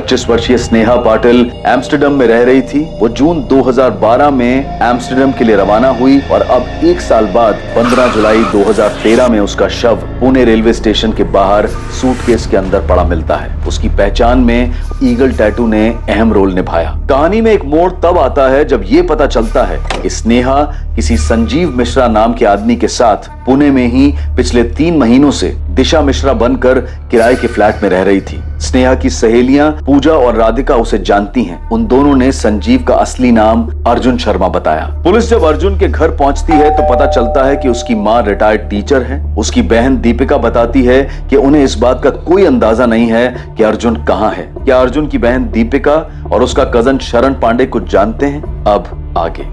25 वर्षीय स्नेहा पाटिल एम्स्टर्डम में रह रही थी। वो जून 2012 में एम्स्टर्डम के लिए रवाना हुई और अब 1 साल बाद 15 जुलाई 2013 में उसका शव पुणे रेलवे स्टेशन के बाहर सूटकेस के अंदर पड़ा मिलता है। उसकी पहचान में ईगल टैटू ने अहम रोल निभाया। कहानी में एक मोड़ तब आता है जब ये पता चलता है कि स्नेहा किसी संजीव मिश्रा नाम के आदमी के साथ पुणे में ही पिछले 3 महीनों से दिशा मिश्रा बनकर किराए के फ्लैट में रह रही थी। स्नेहा की सहेलियां पूजा और राधिका उसे जानती हैं। उन दोनों ने संजीव का असली नाम अर्जुन शर्मा बताया। पुलिस जब अर्जुन के घर पहुंचती है तो पता चलता है कि उसकी मां रिटायर्ड टीचर है। उसकी बहन दीपिका बताती है कि उन्हें इस बात का कोई अंदाजा नहीं है कि अर्जुन कहां है। क्या अर्जुन की बहन दीपिका और उसका कजन शरण पांडे कुछ जानते हैं? अब आगे।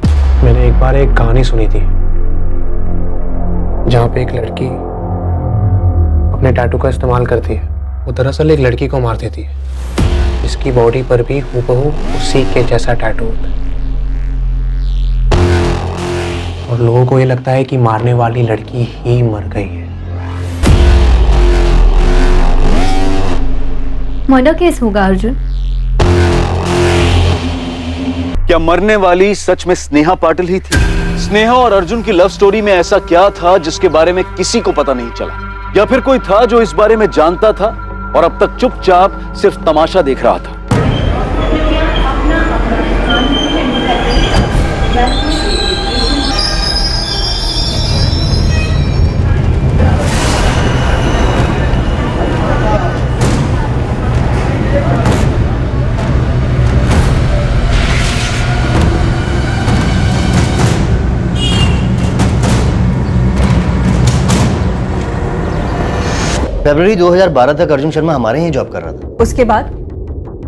मैंने एक बार एक कहानी सुनी थी जहाँ पे एक लड़की अपने टैटू का इस्तेमाल करती है। वो दरअसल एक लड़की को मार देती है। इसकी बॉडी पर भी हूबहू उसी के जैसा टैटू होता है और लोगों को ये लगता है कि मारने वाली लड़की ही मर गई है। मर्डर केस होगा अर्जुन। क्या मरने वाली सच में स्नेहा पाटिल ही थी? स्नेहा और अर्जुन की लव स्टोरी में ऐसा क्या था जिसके बारे में किसी को पता नहीं चला? या फिर कोई था जो इस बारे में जानता था और अब तक चुपचाप सिर्फ तमाशा देख रहा था? फरवरी 2012 तक अर्जुन शर्मा हमारे यहीं जॉब कर रहा था। उसके बाद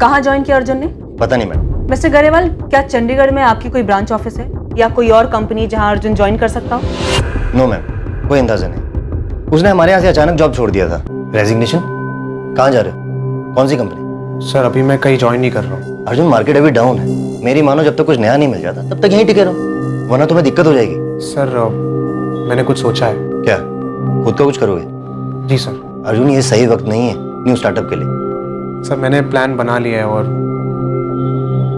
कहाँ ज्वाइन किया अर्जुन ने? पता नहीं मैम। मिस्टर गरेवाल, क्या चंडीगढ़ में आपकी कोई ब्रांच ऑफिस है या कोई और कंपनी जहाँ अर्जुन ज्वाइन कर सकता हो? नो मैम, कोई अंदाजा नहीं। उसने हमारे यहाँ से अचानक जॉब छोड़ दिया था। रेजिग्नेशन? कहाँ जा रहे हो? कौन सी कंपनी? सर अभी मैं कहीं ज्वाइन नहीं कर रहा हूँ। अर्जुन, मार्केट अभी डाउन है। मेरी मानो जब तक कुछ नया नहीं मिल जाता तब तक यहीं टिके रहो, वरना तुम्हें दिक्कत हो जाएगी। सर मैंने कुछ सोचा है। क्या? खुद का कुछ करोगे? जी सर। अर्जुन, ये सही वक्त नहीं है न्यू स्टार्टअप के लिए। सर मैंने प्लान बना लिया है और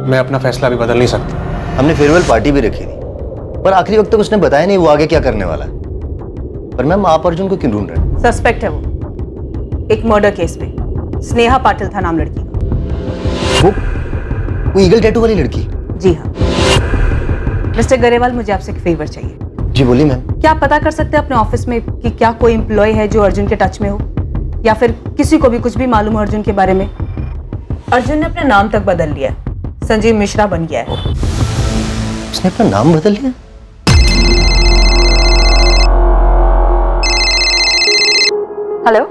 मैं अपना फैसला भी बदल नहीं सकता। हमने फेयरवेल पार्टी भी रखी थी, पर आखिरी वक्त तक उसने बताया नहीं वो आगे क्या करने वाला है। पर मैम, आप अर्जुन को क्यों ढूंढ रहे हैं? सस्पेक्ट है वो एक मर्डर केस में। स्नेहा पाटिल था नाम लड़की का। वो ईगल टैटू वाली लड़की? जी हाँ। मिस्टर गरेवाल, मुझे आपसे एक फेवर चाहिए। जी बोलिए मैम। क्या आप पता कर सकते हैं अपने ऑफिस में कि क्या कोई एम्प्लॉय है जो अर्जुन के टच में हो, या फिर किसी को भी कुछ भी मालूम हो अर्जुन के बारे में? अर्जुन ने अपना नाम तक बदल लिया, संजीव मिश्रा बन गया है। उसने अपना नाम बदल लिया? Hello,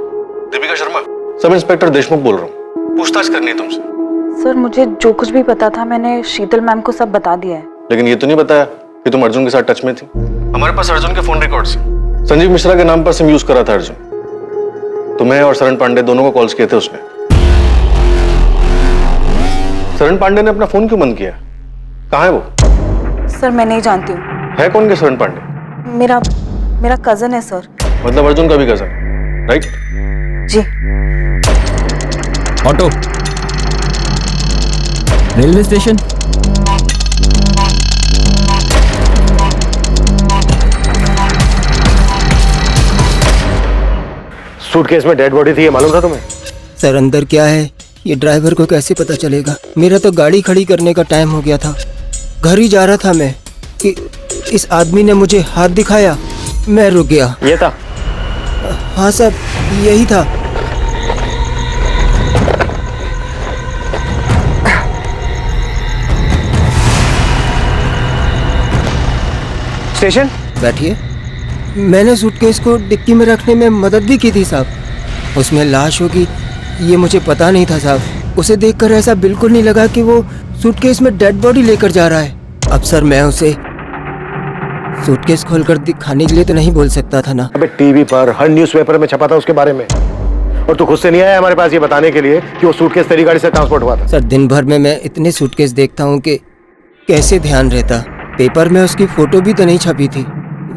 Deepika Sharma, sub inspector Deshmukh बोल रहा हूँ। पूछताछ करनी है तुमसे। सर मुझे जो कुछ भी पता था मैंने शीतल मैम को सब बता दिया है। लेकिन ये तो नहीं बताया कि तुम अर्जुन के साथ टच में थी। हमारे पास अर्जुन के फोन रिकॉर्ड्स हैं। संजीव मिश्रा के नाम पर सिम यूज कर रहा था अर्जुन। तुम्हें और शरण पांडे दोनों को कॉल्स किए थे उसने। शरण पांडे ने अपना फोन क्यों बंद किया? कहाँ है वो? सर मैं नहीं जानती हूँ। है कौन के शरण पांडे? मेरा कजन है सर। मतलब अर्जुन का भी कजन, राइट? जी। Auto, railway station. सूटकेस में डेड बॉडी थी, ये मालूम था तुम्हें? सर अंदर क्या है ये ड्राइवर को कैसे पता चलेगा? मेरा तो गाड़ी खड़ी करने का टाइम हो गया था। घर ही जा रहा था मैं कि इस आदमी ने मुझे हाथ दिखाया, मैं रुक गया। ये था? हाँ सर, यही था। स्टेशन बैठिए। मैंने सूटकेस को डिक्की में रखने में मदद भी की थी साहब। उसमें लाश होगी ये मुझे पता नहीं था साहब। उसे देखकर ऐसा बिल्कुल नहीं लगा कि वो सूटकेस में डेड बॉडी लेकर जा रहा है। अब सर मैं उसे सूटकेस खोलकर दिखाने के लिए तो नहीं बोल सकता था ना। अबे टीवी पर हर न्यूज़पेपर में छपा था उसके बारे में, और तू खुद से नहीं आया हमारे पास ये बताने के लिए कि वो सूटकेस तेरी गाड़ी से ट्रांसपोर्ट हुआ था। सर दिन भर में मैं इतने सूटकेस देखता हूँ कि कैसे ध्यान रहता। पेपर में उसकी फोटो भी तो नहीं छपी थी।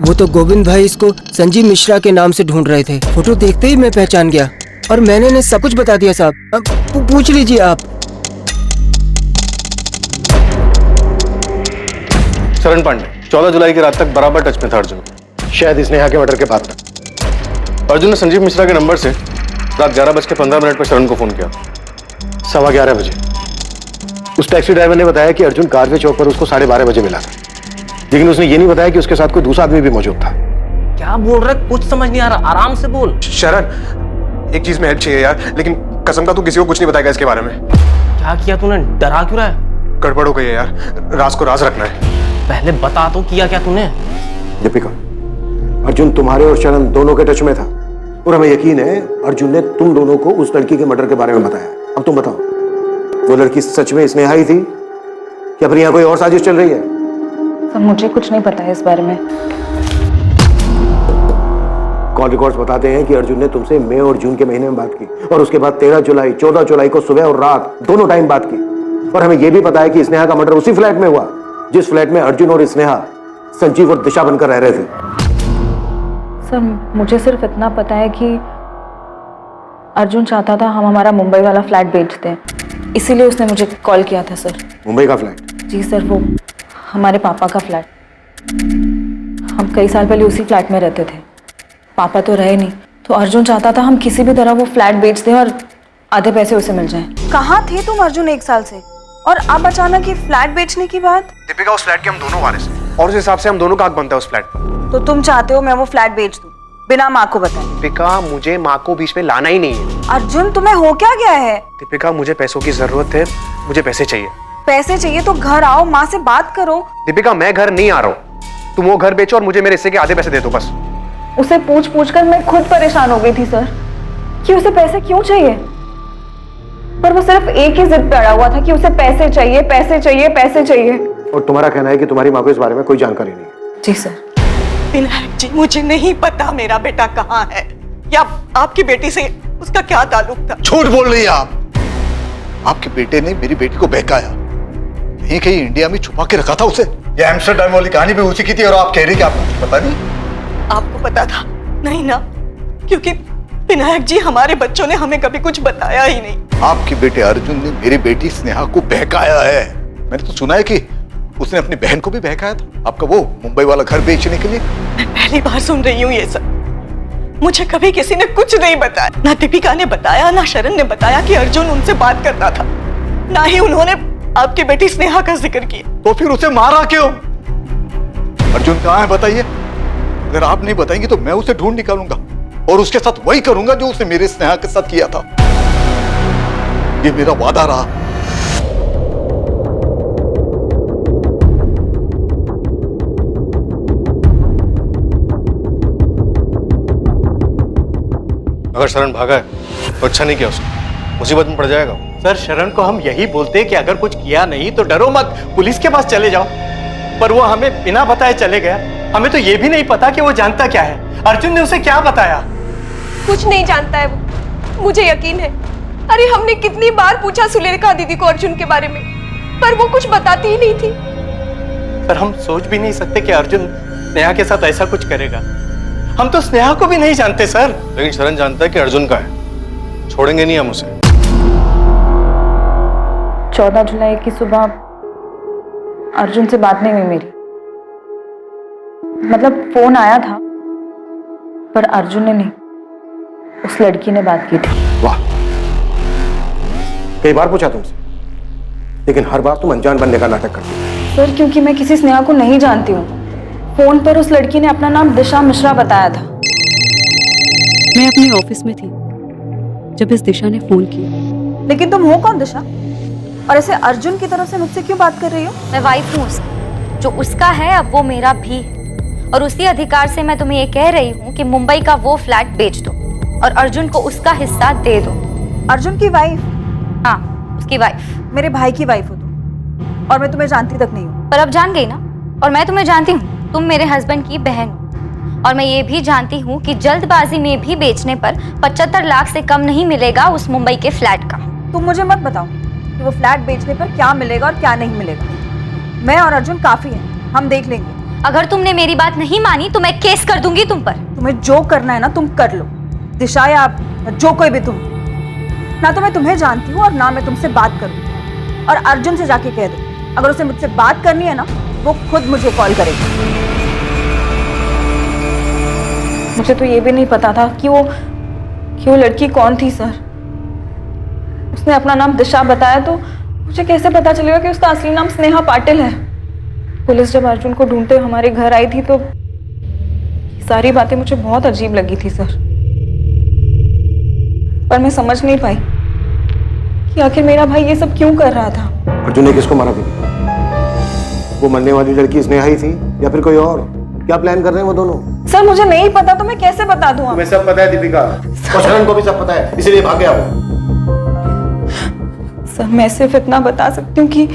वो तो गोविंद भाई इसको संजीव मिश्रा के नाम से ढूंढ रहे थे। फोटो देखते ही मैं पहचान गया और मैंने सब कुछ बता दिया साहब। अब पूछ लीजिए आप। शरण पांडे 14 जुलाई की रात तक बराबर टच में था अर्जुन के। शायद स्नेहा के मर्डर के बाद तक। अर्जुन ने संजीव मिश्रा के नंबर से रात 11:15 पर शरण को फोन किया। 11:15 बजे उस टैक्सी ड्राइवर ने बताया कि अर्जुन कारवे चौक पर उसको 12:30 बजे मिला था, लेकिन उसने ये नहीं बताया कि उसके साथ कोई दूसरा आदमी भी मौजूद था। क्या बोल रहा है? कुछ समझ नहीं आ रहा, आराम से बोल। शरण, एक चीज में हेल्प चाहिए यार, लेकिन कसम का तू किसी को कुछ नहीं बताएगा इसके बारे में। क्या किया तूने? डरा क्यों रहा है? गड़बड़ हो गई है यार, राज को राज रखना है। पहले बता तो, किया क्या तूने? दीपिका, अर्जुन तुम्हारे और शरण दोनों के टच में था और हमें यकीन है अर्जुन ने तुम दोनों को उस लड़की के मर्डर के बारे में बताया। अब तुम बताओ, वो लड़की सच में स्नेहा ही थी या फिर यहाँ कोई और साजिश चल रही है? सर मुझे कुछ नहीं पता है इस बारे में। कॉल रिकॉर्ड्स बताते हैं कि अर्जुन ने तुमसे मई और जून के महीने में बात की और उसके बाद 13 जुलाई 14 जुलाई को सुबह और रात दोनों टाइम बात की। और हमें यह भी पता है कि स्नेहा का मर्डर उसी फ्लैट में हुआ जिस फ्लैट में अर्जुन और स्नेहा संजीव और दिशा बनकर रह रहे थे। सर मुझे सिर्फ इतना पता है कि अर्जुन चाहता था हम हमारा मुंबई वाला फ्लैट बेच दें, इसीलिए उसने मुझे कॉल किया था सर। मुंबई का फ्लैट? जी सर, वो हमारे पापा का फ्लैट। हम कई साल पहले उसी फ्लैट में रहते थे, पापा तो रहे नहीं, तो अर्जुन चाहता था हम किसी भी तरह वो फ्लैट बेच दें और आधे पैसे उसे मिल जाएं। कहाँ थे तुम अर्जुन 1 साल से, और अब अचानक ये फ्लैट बेचने की बात? दीपिका, उस फ्लैट के हम दोनों वारिस हैं और उस हिसाब से हम दोनों का हक बनता है उस फ्लैट पर। तो तुम चाहते हो मैं वो फ्लैट बेच दूं बिना माँ को बताए? दीपिका, मुझे माँ को बीच में लाना ही नहीं है। अर्जुन तुम्हें हो क्या गया है? दीपिका, मुझे पैसों की जरूरत है, मुझे पैसे चाहिए। पैसे चाहिए तो घर आओ, माँ से बात करो। दीपिका, मैं घर नहीं आ रहा हूँ, तुम वो घर बेचो और मुझे मेरे हिस्से के आधे पैसे दे दो बस। उसे पूछ पूछ कर मैं खुद परेशान हो गई थी सर कि उसे पैसे क्यों चाहिए, पर वो सिर्फ एक ही जिद पे अड़ा हुआ था कि उसे पैसे चाहिए, पैसे चाहिए, पैसे चाहिए। और तुम्हारा कहना है कि तुम्हारी माँ को इस बारे में कोई जानकारी नहीं है? जी सर। विनायक जी, मुझे नहीं पता मेरा बेटा कहाँ है या आपकी बेटी से उसका क्या ताल्लुक था। झूठ बोल रही है आप। आपके बेटे ने मेरी बेटी को बहकाया, कहीं कहीं इंडिया में छुपा के रखा था उसे। ये एम्स्टर्डम वाली कहानी भी उसी की थी और आप कह रही कि आपको कुछ पता नहीं? आपको पता था? नहीं ना, क्योंकि विनायक जी हमारे बच्चों ने हमें कभी कुछ बताया ही नहीं। आपके बेटे अर्जुन ने मेरी बेटी स्नेहा को बहकाया है। मैंने तो सुना है कि उसने अपनी बहन को भी बहकाया था आपका वो मुंबई वाला घर बेचने के लिए। मैं पहली बार सुन रही हूँ ये सब। मुझे कभी किसी ने कुछ नहीं बताया, ना दीपिका ने बताया, ना शरण ने बताया कि अर्जुन उनसे बात करता था, ना ही उन्होंने आपकी बेटी स्नेहा का जिक्र किया। तो फिर उसे मारा क्यों? अर्जुन कहाँ है बताइए। अगर आप नहीं बताएंगे तो मैं उसे ढूंढ निकालूंगा और उसके साथ वही करूंगा जो उसने मेरे स्नेहा के साथ किया था। ये मेरा वादा रहा। अगर शरण भागा है तो अच्छा नहीं किया उसने, मुसीबत में पड़ जाएगा। सर शरण को हम यही बोलते हैं कि अगर कुछ किया नहीं तो डरो मत, पुलिस के पास चले जाओ, पर वो हमें बिना बताए चले गया। हमें तो ये भी नहीं पता कि वो जानता क्या है। अर्जुन ने उसे क्या बताया? कुछ नहीं जानता है वो, मुझे यकीन है। अरे हमने कितनी बार पूछा सुलेखा दीदी को अर्जुन के बारे में, पर वो कुछ बताती ही नहीं थी। सर हम सोच भी नहीं सकते कि अर्जुन स्नेहा के साथ ऐसा कुछ करेगा। हम तो स्नेहा को भी नहीं जानते सर। लेकिन शरण जानता है कि अर्जुन का है, छोड़ेंगे नहीं हम उसे। 14 जुलाई की सुबह अर्जुन से बात नहीं हुई मेरी, मतलब फोन आया था पर अर्जुन ने नहीं, उस लड़की ने बात की थी। वाह, कई बार पूछा तुमसे, लेकिन हर बार तुम अनजान बनने का नाटक करती हो। सर क्योंकि मैं किसी स्नेहा को नहीं जानती हूँ। फोन पर उस लड़की ने अपना नाम दिशा मिश्रा बताया था। मैं अपने ऑफिस में थी जब इस दिशा ने फोन किया। लेकिन तुम हो कौन दिशा, और ऐसे अर्जुन की तरफ से मुझसे क्यों बात कर रही हो? मैं वाइफ हूँ उसकी, जो उसका है अब वो मेरा भी है, और उसी अधिकार से मैं तुम्हें ये कह रही हूँ कि मुंबई का वो फ्लैट बेच दो और अर्जुन को उसका हिस्सा दे दो। अर्जुन की वाइफ? हाँ, उसकी वाइफ। मेरे भाई की वाइफ हो तुम, और मैं तुम्हें जानती तक नहीं हूँ। पर अब जान गई ना, और मैं तुम्हें जानती हूँ, तुम मेरे हस्बैंड की बहन हो, और मैं ये भी जानती हूँ कि जल्दबाजी में भी बेचने पर 75 लाख से कम नहीं मिलेगा उस मुंबई के फ्लैट का। तुम मुझे मत बताओ कि वो फ्लैट बेचने पर क्या मिलेगा और क्या नहीं मिलेगा। मैं और अर्जुन काफी हैं, हम देख लेंगे। अगर तुमने मेरी बात नहीं मानी तो मैं केस कर दूंगी तुम पर। तुम्हें जो करना है ना तुम कर लो, दिशा या जो कोई भी तुम। ना तो मैं तुम्हें जानती हूँ और ना मैं तुमसे बात करूँ। और अर्जुन से जाके कह दो, अगर उसे मुझसे बात करनी है ना वो खुद मुझे कॉल करेगी। मुझे तो ये भी नहीं पता था कि वो लड़की कौन थी सर। उसने अपना नाम दिशा बताया तो मुझे कैसे पता चलेगा कि उसका असली नाम स्नेहा पाटिल है। पुलिस जब अर्जुन को ढूंढते हमारे घर आई थी तो सारी बातें मुझे बहुत अजीब लगी थी सर, पर मैं समझ नहीं पाई कि आखिर मेरा भाई ये सब क्यों कर रहा था। अर्जुन ने किसको मारा दीपिका? वो मरने वाली लड़की स्नेहा ही थी या फिर कोई और? क्या प्लान कर रहे हैं वो दोनों? सर मुझे नहीं पता तो मैं कैसे बता दूं? तुम्हें सब पता है दीपिका, और शरण को भी सब पता है, इसलिए भाग गया वो। सर मैं सिर्फ इतना बता सकती हूँ कि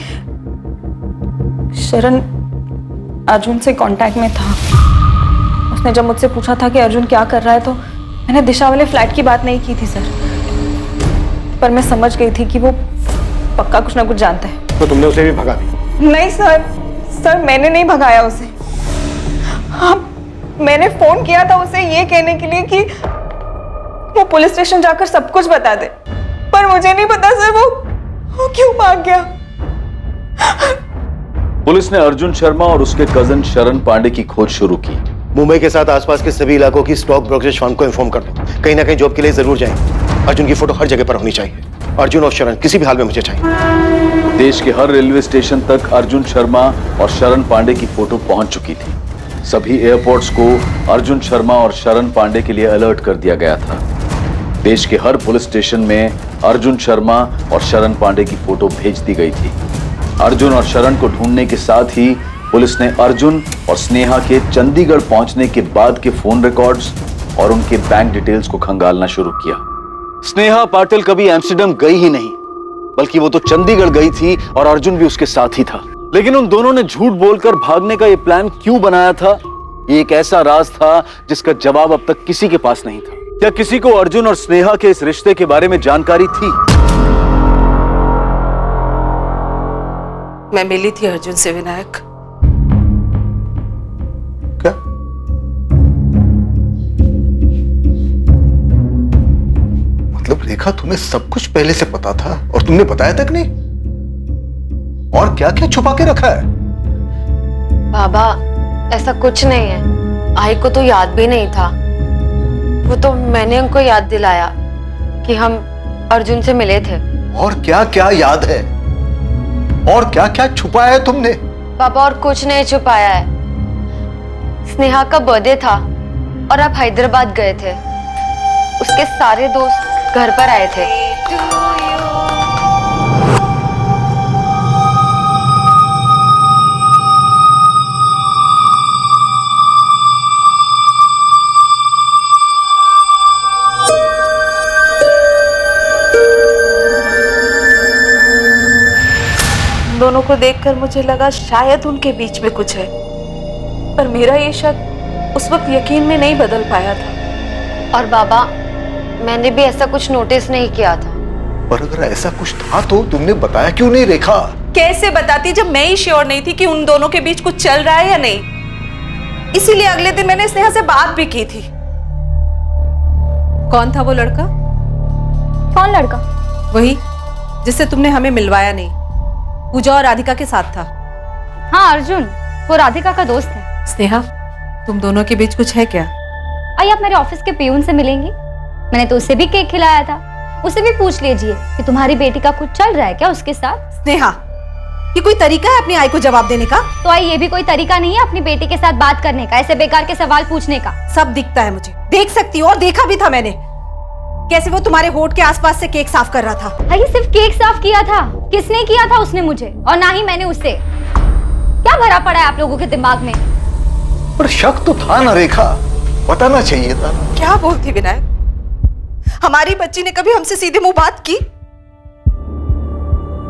शरण अर्जुन से कांटेक्ट में था। उसने जब मुझसे पूछा था कि अर्जुन क्या कर रहा है तो मैंने दिशा वाले फ्लैट की बात नहीं की थी सर, पर मैं समझ गई थी कि वो पक्का कुछ ना कुछ जानता है। तो तुमने उसे भी भगा दिया? नहीं सर मैंने नहीं भगाया उसे। हाँ मैंने फोन किया था उसे ये कहने के लिए कि वो पुलिस स्टेशन जाकर सब कुछ बता दे, पर मुझे नहीं पता सर वो क्यों भाग गया। पुलिस ने अर्जुन शर्मा और उसके कजन शरण पांडे की खोज शुरू की। मुंबई के साथ आसपास के सभी इलाकों की स्टॉक ब्रोकरेज फर्म को इन्फॉर्म कर दो, कहीं ना कहीं जॉब के लिए जरूर जाएंगे। अर्जुन की फोटो हर जगह पर होनी चाहिए। अर्जुन और शरण किसी भी हाल में मुझे चाहिए। देश के हर रेलवे स्टेशन तक अर्जुन शर्मा और शरण पांडे की फोटो पहुंच चुकी थी। सभी एयरपोर्ट्स को अर्जुन शर्मा और शरण पांडे के लिए अलर्ट कर दिया गया था। देश के हर पुलिस स्टेशन में अर्जुन शर्मा और शरण पांडे की फोटो भेज दी गई थी। अर्जुन और शरण को ढूंढने के साथ ही पुलिस ने अर्जुन और स्नेहा के चंडीगढ़ पहुंचने के बाद के फोन रिकॉर्ड्स और उनके बैंक डिटेल्स को खंगालना शुरू किया। स्नेहा पाटिल कभी एम्स्टर्डम गई ही नहीं, बल्कि वो तो चंडीगढ़ गई थी और अर्जुन भी उसके साथ ही था। लेकिन उन दोनों ने झूठ बोलकर भागने का ये प्लान क्यों बनाया था, ये एक ऐसा राज था जिसका जवाब अब तक किसी के पास नहीं था। क्या किसी को अर्जुन और स्नेहा के इस रिश्ते के बारे में जानकारी थी? मैं मिली थी अर्जुन से विनायक। क्या? मतलब रेखा तुम्हें सब कुछ पहले से पता था और तुमने बताया तक नहीं? और क्या क्या छुपा के रखा है? बाबा ऐसा कुछ नहीं है, आई को तो याद भी नहीं था। वो तो मैंने उनको याद दिलाया कि हम अर्जुन से मिले थे। और क्या क्या याद है? और क्या क्या छुपाया है तुमने? पापा और कुछ नहीं छुपाया है। स्नेहा का बर्थडे था और आप हैदराबाद गए थे। उसके सारे दोस्त घर पर आए थे। दोनों को देखकर मुझे लगा शायद उनके बीच में कुछ है, पर मेरा ये शक उस वक्त यकीन में नहीं बदल पाया था। और बाबा मैंने भी ऐसा कुछ नोटिस नहीं किया था। पर अगर ऐसा कुछ था तो तुमने बताया क्यों नहीं रेखा? कैसे बताती जब मैं ही श्योर नहीं थी कि उन दोनों के बीच कुछ चल रहा है या नहीं। इसीलिए अगले दिन मैंने स्नेहा से बात भी की थी। कौन था वो लड़का? कौन लड़का? वही जिससे तुमने हमें मिलवाया नहीं, पूजा और राधिका के साथ था। हाँ अर्जुन, वो राधिका का दोस्त है। स्नेहा, तुम दोनों के बीच कुछ है क्या? आइए आप मेरे ऑफिस के पियून से मिलेंगी। मैंने तो उसे भी केक खिलाया था। उसे भी पूछ लीजिए कि तुम्हारी बेटी का कुछ चल रहा है क्या उसके साथ। स्नेहा, ये कोई तरीका है अपनी आई को जवाब देने का? तो आई ये भी कोई तरीका नहीं है अपनी बेटी के साथ बात करने का, ऐसे बेकार के सवाल पूछने का। सब दिखता है मुझे, देख सकती हो, और देखा भी था मैंने कैसे वो तुम्हारे होठ के आसपास से केक साफ कर रहा था। ये सिर्फ केक साफ किया था? किसने किया था? उसने मुझे, और ना ही मैंने उससे। क्या भरा पड़ा है आप लोगों के दिमाग में? पर शक तो था ना रेखा, बताना चाहिए था। क्या बोलती विनायक? हमारी बच्ची ने कभी हमसे सीधे मुंह बात की?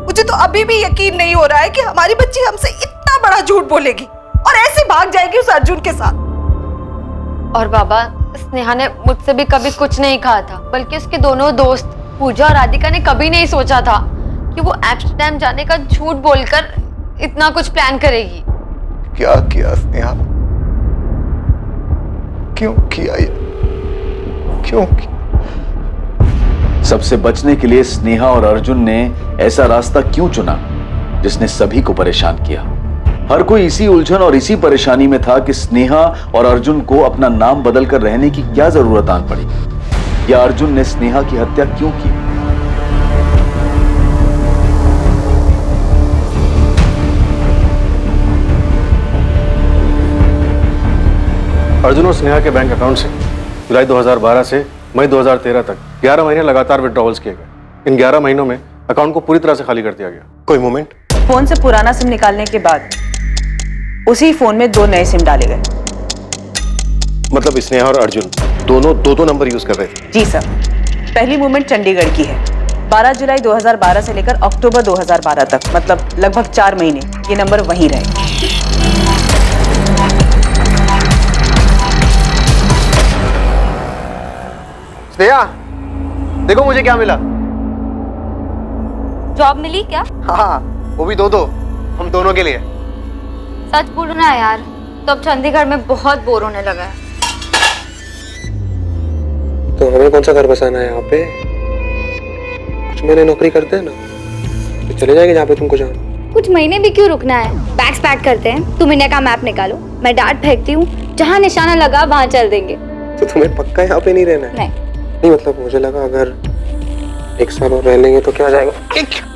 मुझे तो अभी भी यकीन नहीं हो रहा है कि हमारी बच्ची हमसे इतना बड़ा झूठ बोलेगी और ऐसे भाग जाएगी उस अर्जुन के साथ। और बाबा स्नेहा ने मुझसे भी कभी कुछ नहीं कहा था, बल्कि उसके दोनों दोस्त पूजा और राधिका ने कभी नहीं सोचा था कि वो एम्स्टर्डम जाने का झूठ बोलकर इतना कुछ प्लान करेगी। क्या किया स्नेहा? क्यों किया ये? क्यों किया? सबसे बचने के लिए स्नेहा और अर्जुन ने ऐसा रास्ता क्यों चुना जिसने सभी को परेशान किया? हर कोई इसी उलझन और इसी परेशानी में था कि स्नेहा और अर्जुन को अपना नाम बदलकर रहने की क्या जरूरत आन पड़ी, या अर्जुन ने स्नेहा की हत्या क्यों की। अर्जुन और स्नेहा के बैंक अकाउंट से जुलाई 2012 से मई 2013 तक 11 महीने लगातार विड्रॉवल्स किए गए। इन 11 महीनों में अकाउंट को पूरी तरह से खाली कर दिया गया। कोई मोमेंट? फोन से पुराना सिम निकालने के बाद उसी फोन में 2 नए सिम डाले गए। मतलब स्नेहा और अर्जुन दोनों दो नंबर यूज कर रहे थे? जी सर। पहली मूवमेंट चंडीगढ़ की है। 12 जुलाई 2012 से लेकर अक्टूबर 2012 तक, मतलब लगभग 4 महीने ये नंबर वहीं रहे। स्नेहा, देखो मुझे क्या मिला। जॉब मिली क्या? हाँ, वो भी दो हम दोनों के लिए। सच बोलो ना यार, तो अब चंडीगढ़ में बहुत बोर होने लगा है। तो हमें कौन सा घर बसाना है यहाँ पे? कुछ महीने नौकरी करते हैं ना, तो चले जाएंगे जहाँ पे तुमको जाना। कुछ महीने भी क्यों रुकना है? बैग्स पैक करते हैं, तुम इंडिया का मैप निकालो, मैं डांट फेंकती हूँ, जहाँ निशाना लगा वहाँ चल देंगे। तो तुम्हें पक्का यहाँ पे नहीं रहना है? नहीं मतलब मुझे लगा अगर 1 साल और रह लेंगे तो क्या हो जाएगा।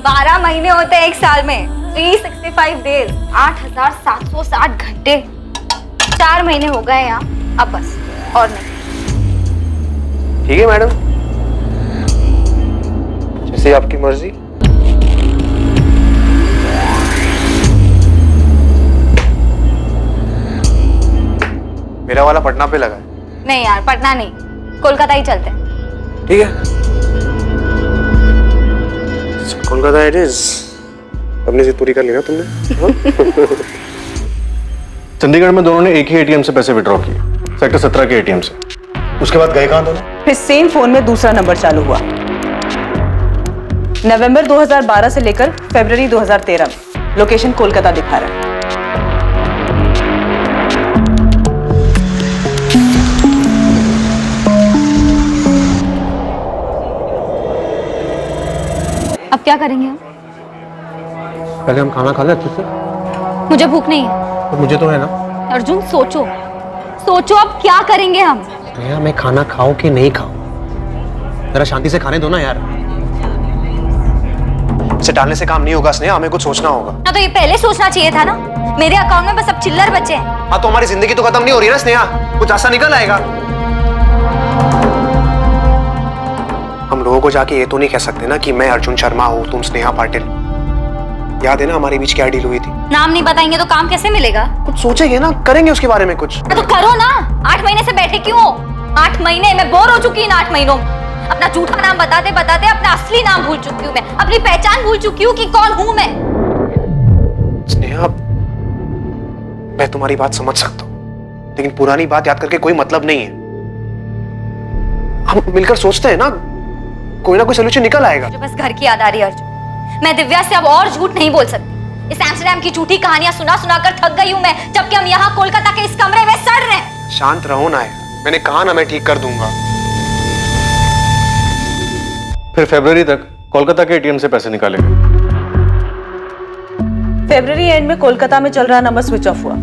12 महीने होते हैं 1 साल में, 365 डेज, 8760 घंटे। 4 महीने हो गए यहाँ, अब बस और नहीं। ठीक है मैडम, जैसे आपकी मर्जी। मेरा वाला पटना पे लगा है। नहीं यार, पटना नहीं, कोलकाता ही चलते हैं। ठीक है, कोलकाता इट इज। अपनी जिद पूरी कर ली ना तुमने। चंडीगढ़ में दोनों ने एक ही एटीएम से पैसे विड्रॉ किए, सेक्टर 17 के एटीएम से। उसके बाद गए कहां दोनों? फिर सेम फोन में दूसरा नंबर चालू हुआ। नवंबर 2012 से लेकर फरवरी 2013 में लोकेशन कोलकाता दिखा रहा है। अब क्या करेंगे हम? पहले हम खाना खा ले अच्छे से। मुझे भूख नहीं है। तो मुझे तो है ना। अर्जुन सोचो, सोचो अब क्या करेंगे हम? भैया मैं खाना खाऊं कि नहीं खाऊं, जरा शांति से खाने दो ना यार। इसे डालने से काम नहीं होगा स्नेहा, हमें कुछ सोचना होगा। ना तो ये पहले सोचना चाहिए था ना। मेरे अकाउंट में बस अब चिल्लर बचे हैं। हाँ तो हमारी जिंदगी तो खत्म नहीं हो रही है ना स्नेहा, कुछ ऐसा निकल आएगा। हम लोगों को जाके ये तो नहीं कह सकते ना कि मैं अर्जुन शर्मा हूँ, तुम स्नेहा पाटिल। याद है ना हमारे बीच क्या डील हुई थी? नाम नहीं बताएंगे तो काम कैसे मिलेगा? कुछ सोचेंगे ना, करेंगे उसके बारे में कुछ। तो करो ना। 8 महीने से बैठे क्यों हो? 8 महीने मैं बोर हो चुकी इन 8 महीनों में। अपना झूठा नाम बताते बताते अपना असली नाम भूल चुकी हूँ मैं, अपनी पहचान भूल चुकी हूँ कि कौन हूँ मैं। स्नेहा, मैं तुम्हारी बात समझ सकता हूँ, लेकिन पुरानी बात याद करके कोई मतलब नहीं है। हम मिलकर सोचते हैं ना, कोई ना कोई सोल्यूशन निकल आएगा। मुझे बस घर की याद आ रही है अर्जुन। मैं दिव्या से अब और झूठ नहीं बोल सकती। इस एम्स्टरडैम की झूठी कहानियां सुना सुना कर थक गई हूँ मैं, जबकि हम यहाँ कोलकाता के इस कमरे में सड़ रहे हैं। शांत रहो ना, मैंने कहा ना मैं ठीक कर दूंगा। फिर फरवरी तक कोलकाता के एटीएम से पैसे निकाले गए। फरवरी एंड में कोलकाता में चल रहा नंबर स्विच ऑफ हुआ।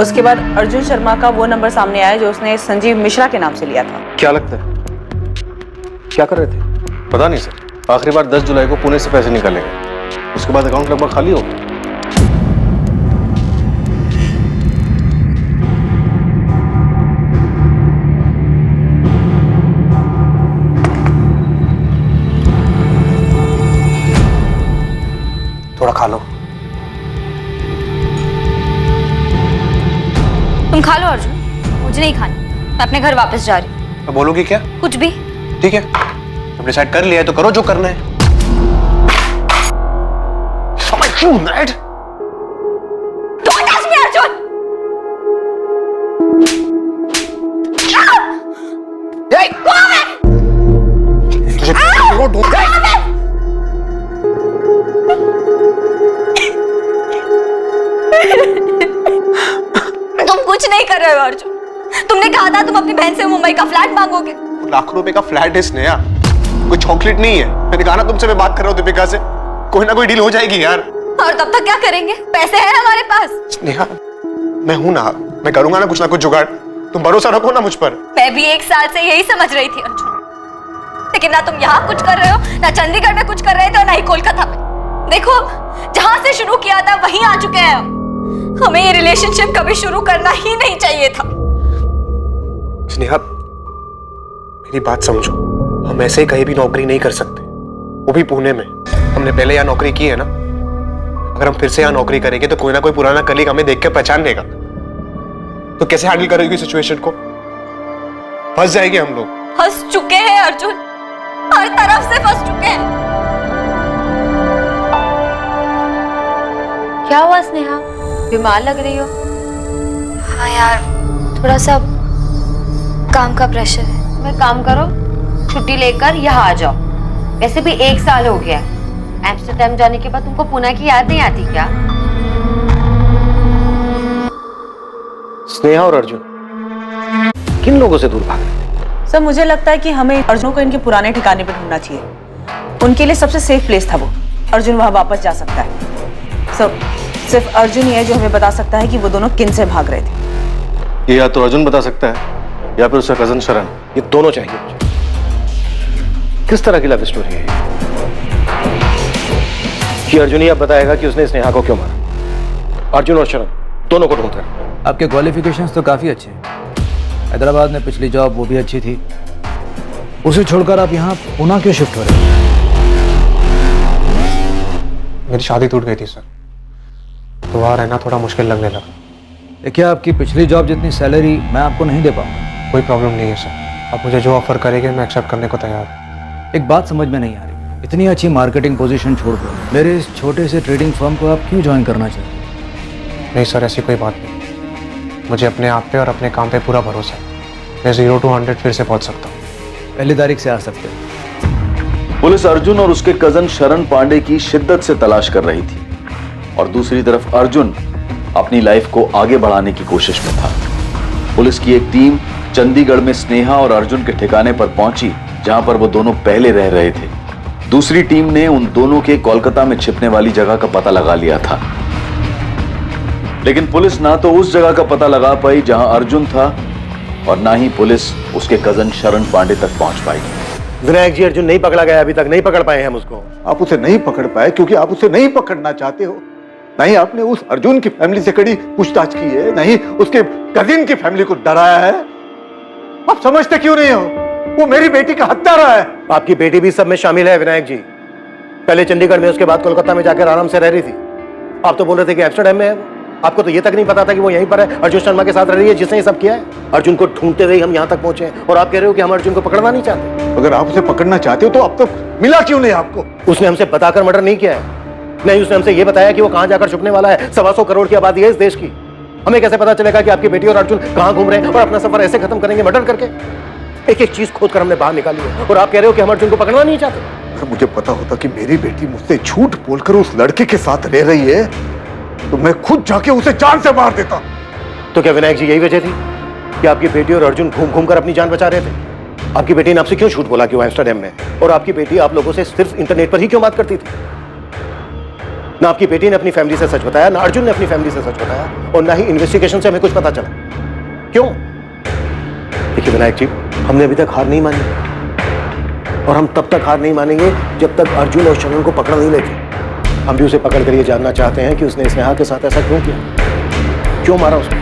उसके बाद अर्जुन शर्मा का वो नंबर सामने आया जो उसने संजीव मिश्रा के नाम से लिया था। क्या लगता है क्या कर रहे थे? पता नहीं सर, आखिरी बार 10 जुलाई को पुणे से पैसे निकाले गए, उसके बाद अकाउंट लगभग खाली हो गया। थोड़ा खा लो। तुम खा लो अर्जुन, मुझे नहीं खानी। मैं अपने घर वापस जा रही हूँ। तो बोलोगी क्या? कुछ भी। ठीक है, जब डिसाइड कर लिया है तो करो जो करना है। You mad? Don't touch me, Arjun! कौन है? तुम कुछ नहीं कर रहे हो अर्जुन। तुमने कहा था तुम अपनी बहन से मुंबई का फ्लैट मांगोगे। लाख रुपए का फ्लैट है स्नेहा, कोई चॉकलेट नहीं है। मैंने कहा ना तुमसे मैं बात कर रहा हूँ दीपिका से, कोई ना कोई डील हो जाएगी यार। और तब तक क्या करेंगे? पैसे हैं हमारे पास। स्नेहा, मैं हूं ना, मैं करूंगा ना कुछ जुगाड़। तुम भरोसा रखो ना मुझ पर। मैं भी 1 साल से यही समझ रही थी अर्जुन, लेकिन ना तुम यहाँ कुछ कर रहे हो, ना चंडीगढ़ में कुछ कर रहे थे, और ना ही कोलकाता में। देखो, जहां से शुरू किया था वहीं आ चुके हैं हम। हमें ये रिलेशनशिप कभी शुरू करना ही नहीं चाहिए था। स्नेहा, मेरी बात समझो, हम ऐसे ही कहीं भी नौकरी नहीं कर सकते, वो भी पुणे में। हमने पहले यहाँ नौकरी की है ना, अगर हम फिर से यहाँ नौकरी करेंगे तो कोई ना कोई पुराना कलीग हमें देख के पहचान लेगा। तो कैसे हैंडल करेगी सिचुएशन को? फंस जाएंगे हम लोग। फंस चुके हैं अर्जुन, हर तरफ से फंस चुके हैं। क्या हुआ स्नेहा, बीमार लग रही हो? हाँ यार, थोड़ा सा काम का प्रेशर है। मैं काम करो, छुट्टी लेकर यहाँ आ जाओ। वैसे भी 1 साल हो गया, एम्स्टर्डम जाने के बाद तुमको पुणे की याद नहीं आती क्या? स्नेहा और अर्जुन किन लोगों से दूर भाग रहे थे? सर, मुझे लगता है कि हमें अर्जुन को इनके पुराने ठिकाने पर ढूंढना चाहिए। उनके लिए सबसे सेफ प्लेस था वो। अर्जुन वहां वापस जा सकता है। सर, सिर्फ अर्जुन ही है जो हमें बता सकता है कि वो दोनों किन से भाग रहे थे। ये या तो अर्जुन बता सकता है या फिर उसका कजन शरण। ये दोनों चाहिए मुझे। किस तरह की लव स्टोरी है कि अर्जुन ही अब बताएगा कि उसने स्नेहा को क्यों मारा? अर्जुन और शरण दोनों को ढूंढ रहे। आपके क्वालिफिकेशंस तो काफ़ी अच्छे हैं। हैदराबाद में पिछली जॉब वो भी अच्छी थी, उसे छोड़कर आप यहाँ पुणे क्यों शिफ्ट हो रहे हैं? मेरी शादी टूट गई थी सर, तो वहाँ रहना थोड़ा मुश्किल लगने लगा। देखिए, आपकी पिछली जॉब जितनी सैलरी मैं आपको नहीं दे पाऊंगा। कोई प्रॉब्लम नहीं है सर, आप मुझे जो ऑफर करेंगे मैं एक्सेप्ट करने को तैयार हूँ। एक बात समझ में नहीं आ रही, इतनी अच्छी मार्केटिंग पोजीशन छोड़कर मेरे इस छोटे से ट्रेडिंग फर्म को आप क्यों ज्वाइन करना चाहते हैं? नहीं सर, ऐसी कोई बात नहीं। मुझे अपने आप पे और अपने काम पे पूरा भरोसा है। मैं 0 to 100 फिर से पहुँच सकता हूँ। 1 तारीख से आ सकते हैं। पुलिस अर्जुन और उसके कजन शरण पांडे की शिद्दत से तलाश कर रही थी, और दूसरी तरफ अर्जुन अपनी लाइफ को आगे बढ़ाने की कोशिश में था। पुलिस की एक टीम चंडीगढ़ में स्नेहा और अर्जुन के ठिकाने पर पहुंची, जहां पर वो दोनों पहले रह रहे थे। दूसरी टीम ने उन दोनों के कोलकाता में छिपने वाली जगह का पता लगा लिया था, लेकिन पुलिस ना तो उस जगह का पता लगा पाई जहां अर्जुन था, और ना ही पुलिस उसके कजन शरण पांडे तक पहुंच पाई। विनायक जी, अर्जुन नहीं पकड़ा गया, अभी तक नहीं पकड़ पाए हम उसको। आप उसे नहीं पकड़ पाए क्योंकि आप उसे नहीं पकड़ना चाहते हो। नहीं आपने उस अर्जुन की फैमिली से कड़ी पूछताछ की है, नहीं उसके कजिन की फैमिली को डराया है। आप समझते क्यों नहीं हो? वो मेरी बेटी का हत्यारा है। आपकी बेटी भी सब में शामिल है विनायक जी। पहले चंडीगढ़ में, उसके बाद कोलकाता में जाकर आराम से रह रही थी। आप तो बोल रहे थे कि एम्स्टर्डम में है। आपको तो ये तक नहीं पता था कि वो यहीं पर है, अर्जुन शर्मा के साथ रह रही है, जिसने ये सब किया है। अर्जुन को ढूंढते हुए हम यहाँ तक पहुंचे हैं, और आप कह रहे हो कि हम अर्जुन को पकड़ना नहीं चाहते। अगर आप उसे पकड़ना चाहते हो तो अब तक मिला क्यों नहीं आपको? उसने हमसे बताकर मर्डर नहीं किया है, नहीं उसने हमसे ये बताया कि वो कहां जाकर छुपने वाला है। 125 करोड़ की आबादी है इस देश की। हमें कैसे पता चलेगा कि आपकी बेटी और अर्जुन कहां घूम रहे हैं और अपना सफर ऐसे खत्म करेंगे मर्डर करके? एक एक चीज खोद कर हमने बाहर निकाली है, और आप कह रहे हो कि हम अर्जुन को पकड़ना नहीं चाहते। अगर मुझे पता होता कि मेरी बेटी मुझसे झूठ बोलकर उस लड़के के साथ रह रही है तो मैं खुद जाके उसे जान से मार देता। तो क्या विनायक जी यही वजह थी कि आपकी बेटी और अर्जुन घूम घूम कर अपनी जान बचा रहे थे? आपकी बेटी ने आपसे क्यों झूठ बोला कि वो एम्स्टर्डम में, और आपकी बेटी आप लोगों से सिर्फ इंटरनेट पर ही क्यों बात करती थी? ना आपकी बेटी ने अपनी फैमिली से सच बताया, ना अर्जुन ने अपनी फैमिली से सच बताया, और ना ही इन्वेस्टिगेशन से हमें कुछ पता चला। क्यों? देखिए विनायक जी, हमने अभी तक हार नहीं मानी, और हम तब तक हार नहीं मानेंगे जब तक अर्जुन और शरण को पकड़ नहीं लेते। हम भी उसे पकड़ कर ये जानना चाहते हैं कि उसने स्नेहा के साथ ऐसा क्यों किया, क्यों मारा उसको।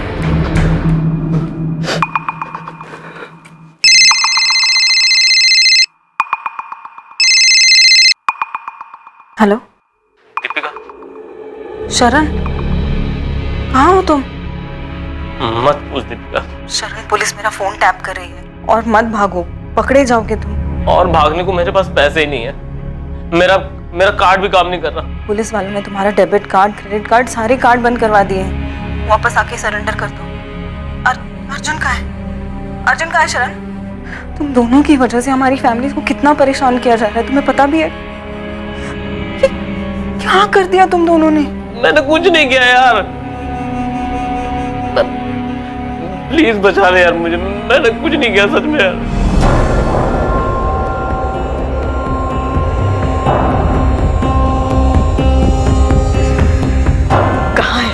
हेलो दीपिका, शरण, कहाँ हो तुम? मत पूछ दीपिका। शरण, पुलिस मेरा फोन टैप कर रही है, और मत भागो, पकड़े जाओगे तुम। और भागने को मेरे पास पैसे ही नहीं है। मेरा कार्ड भी काम नहीं कर रहा। पुलिस वालों ने तुम्हारा डेबिट कार्ड, क्रेडिट कार्ड, सारे कार्ड बंद करवा दिए हैं। वापस आके सरेंडर कर दो। अर्जुन कहाँ है? अर्जुन कहाँ है शरण? तुम दोनों की वजह से हमारी फैमिली को कितना परेशान किया जा रहा है, तुम्हें पता भी है? क्या कर दिया तुम दोनों ने? मैंने कुछ नहीं किया यार, प्लीज बचा ले यार मुझे। मैंने कुछ नहीं किया सच में यार।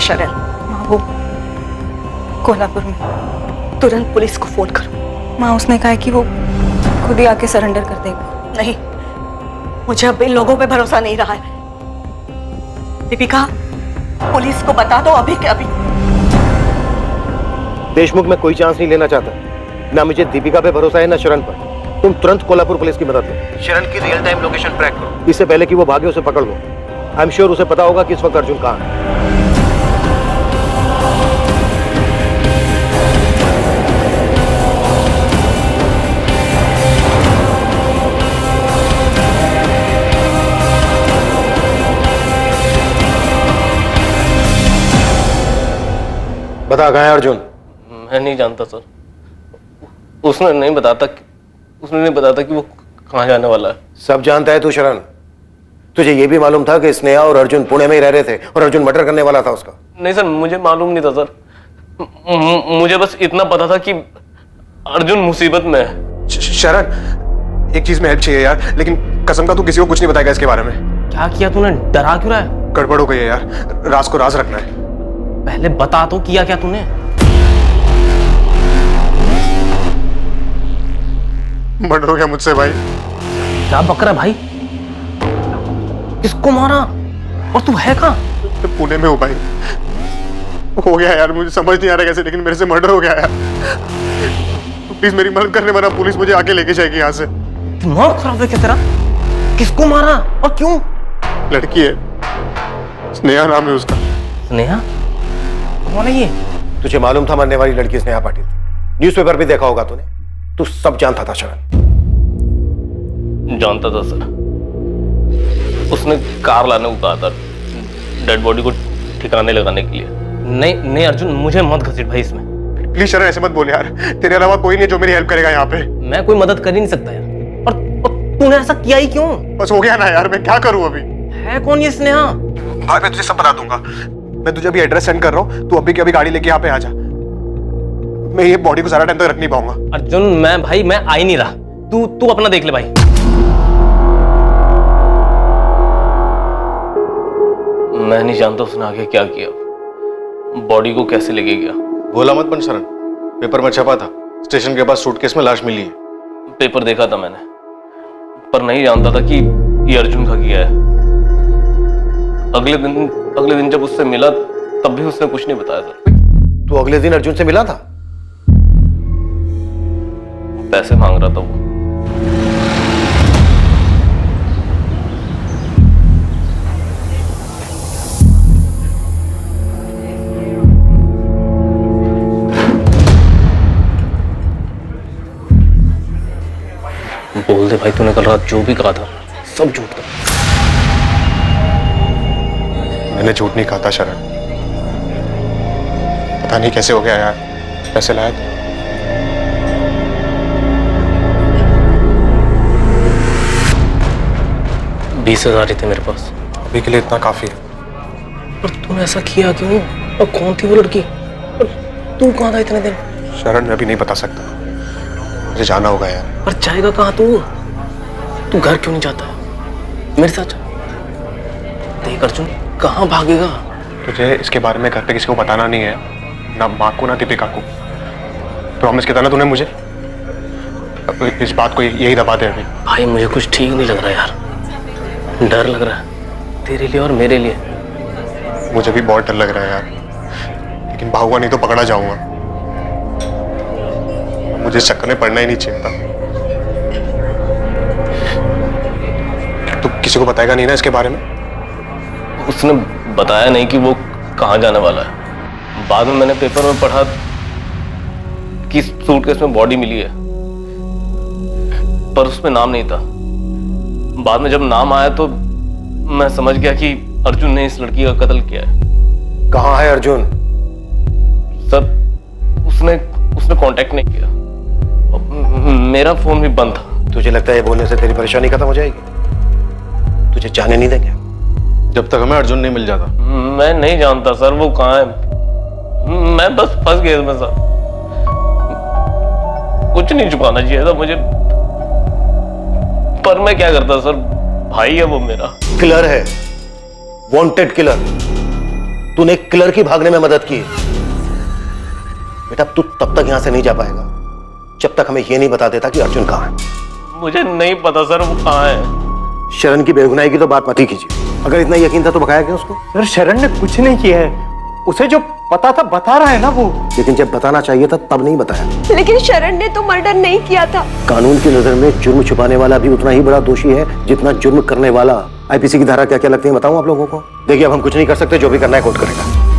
शरण? माँ वो कोल्हापुर में। तुरंत पुलिस को फोन करो। माँ उसने कहा है कि वो खुद ही आके सरेंडर कर देगा। नहीं, मुझे अब इन लोगों पे भरोसा नहीं रहा है। दीपिका, पुलिस को बता दो अभी के अभी। देशमुख में कोई चांस नहीं लेना चाहता। ना मुझे दीपिका पे भरोसा है ना शरण पर। तुम तुरंत कोल्हापुर पुलिस की मदद लो। शरण की रियल टाइम लोकेशन ट्रैक करो। इससे पहले कि वो भागे उसे पकड़ लो। आई एम श्योर उसे पता होगा कि इस वक्त अर्जुन कहाँ है। बता कहाँ है अर्जुन? मैं नहीं जानता सर। उसने नहीं बताता कि वो कहाँ जाने वाला है। सब जानता है तू शरण। तुझे ये भी मालूम था कि स्नेहा और अर्जुन पुणे में ही रह रहे थे और अर्जुन मर्डर करने वाला था उसका? नहीं सर, मुझे मालूम नहीं था सर। मुझे बस इतना पता था कि अर्जुन मुसीबत में है। शरण, एक चीज में हेल्प चाहिए यार, लेकिन कसम का तू किसी को कुछ नहीं बताएगा इसके बारे में। क्या किया तूने? डरा क्यों रहा है? गड़बड़ हो गई है यार, राज को राज रखना है। पहले बता तो, किया क्या तूने? मर्डर हो गया मुझसे भाई। क्या बक रहा भाई? किसको मारा? और तू है कहाँ? पुणे में हूँ भाई। हो गया यार, मुझे समझ नहीं आ रहा कैसे, लेकिन मेरे से मर्डर हो गया यार। तो प्लीज मेरी मदद करने वाला, पुलिस मुझे आके लेके जाएगी यहाँ से। दिमाग खराब है क्या तेरा? किसको मारा और क्यों? लड़की है, स्नेहा नाम है उसका। स्नेहा? कौन है ये? तुझे मालूम था मरने वाली लड़की स्नेहा पाटिल? न्यूज़पेपर भी देखा होगा तूने। तू सब जानता था शरण। जानता था सर। उसने कार लाने को कहा था डेड बॉडी को ठिकाने लगाने के लिए। नहीं अर्जुन, मुझे मत घसीट भाई इसमें। प्लीज शरण ऐसे मत बोल यार, तेरे अलावा कोई नहीं जो मेरी हेल्प करेगा यहाँ पे। मैं कोई मदद कर ही नहीं सकता यार। और तूने ऐसा किया ही क्यों? बस हो गया ना यार, मैं क्या करूँ अभी? है कौन ये स्नेहा? भाई मैं तुझे सब बता दूंगा। मैं तुझे अभी एड्रेस सेंड कर रहा हूँ, तू अभी की अभी गाड़ी लेके यहाँ पे आ जा। मैं ये बॉडी को सारा टाइम तक रख नहीं पाऊंगा। अर्जुन मैं आ ही नहीं रहा। तू अपना देख ले भाई। मैं नहीं जानता उसने आगे क्या किया, बॉडी को कैसे लेके गया। भोला मत बन शरण, पेपर में छपा था स्टेशन के पास सूटकेस में लाश मिली है। पेपर देखा था मैंने, पर नहीं जानता था कि ये अर्जुन का किया है। अगले दिन जब उससे मिला तब भी उसने कुछ नहीं बताया सर। तू अगले दिन अर्जुन से मिला था? पैसे मांग रहा था वो। बोल दे भाई, तूने कल रात जो भी कहा था सब झूठ था। मैंने झूठ नहीं कहा था शरण। पता नहीं कैसे हो गया यार, पैसे लाया था। $20,000 ही थे मेरे पास। अभी के लिए इतना काफी है। पर तूने ऐसा किया क्यों? और कौन थी वो लड़की? और तू कहाँ था इतने दिन? शरण मैं भी नहीं बता सकता, मुझे जाना होगा यार। पर जाएगा कहाँ तू घर क्यों नहीं जाता? मेरे साथ चल। देख अर्जुन, कहाँ भागेगा? तुझे इसके बारे में घर पे किसी को बताना नहीं है, ना माँ को ना दीपिका को। प्रॉमिस किया था ना तूने मुझे। अब इस बात को यही दबा दे अभी। भाई मुझे कुछ ठीक नहीं लग रहा यार, डर लग रहा है तेरे लिए और मेरे लिए। मुझे भी बहुत डर लग रहा है यार, लेकिन भागूंगा नहीं तो पकड़ा जाऊंगा। मुझे इस चक्कर में पड़ना ही नहीं चाहिए था। तू किसी को बताएगा नहीं ना इसके बारे में? उसने बताया नहीं कि वो कहाँ जाने वाला है। बाद में मैंने पेपर में पढ़ा कि सूटकेस में बॉडी मिली है, पर उसमें नाम नहीं था। बाद में जब नाम आया तो मैं समझ गया कि अर्जुन ने इस लड़की का कत्ल किया है। कहाँ है अर्जुन? सर उसने कांटेक्ट नहीं किया। मेरा फोन भी बंद था। तुझे लगता है ये बोलने से तेरी परेशानी खत्म हो जाएगी? तुझे जाने नहीं देंगे जब तक हमें अर्जुन नहीं मिल जाता। मैं नहीं जानता सर वो कहाँ है। मैं बस फंस गया इसमें सर। कुछ नहीं छुपाना चाहिए था मुझे, पर मैं क्या करता सर? भाई है वो मेरा। किलर है, वांटेड किलर। तूने एक किलर की भागने में मदद की। बेटा तू तब तक यहां से नहीं जा पाएगा जब तक हमें यह नहीं बता देता कि अर्जुन कहां है। मुझे नहीं पता सर वो कहाँ है। शरण की बेगुनाही की तो बात मत ही कीजिए। अगर इतना यकीन था तो भगाया क्यों उसको? सर शरण ने कुछ नहीं किया है, उसे जो पता था बता रहा है ना वो। लेकिन जब बताना चाहिए था तब नहीं बताया। लेकिन शरण ने तो मर्डर नहीं किया था। कानून की नजर में जुर्म छुपाने वाला भी उतना ही बड़ा दोषी है जितना जुर्म करने वाला। आईपीसी की धारा क्या क्या लगती है बताऊं आप लोगों को? देखिए अब हम कुछ नहीं कर सकते, जो भी करना है कोर्ट करेगा।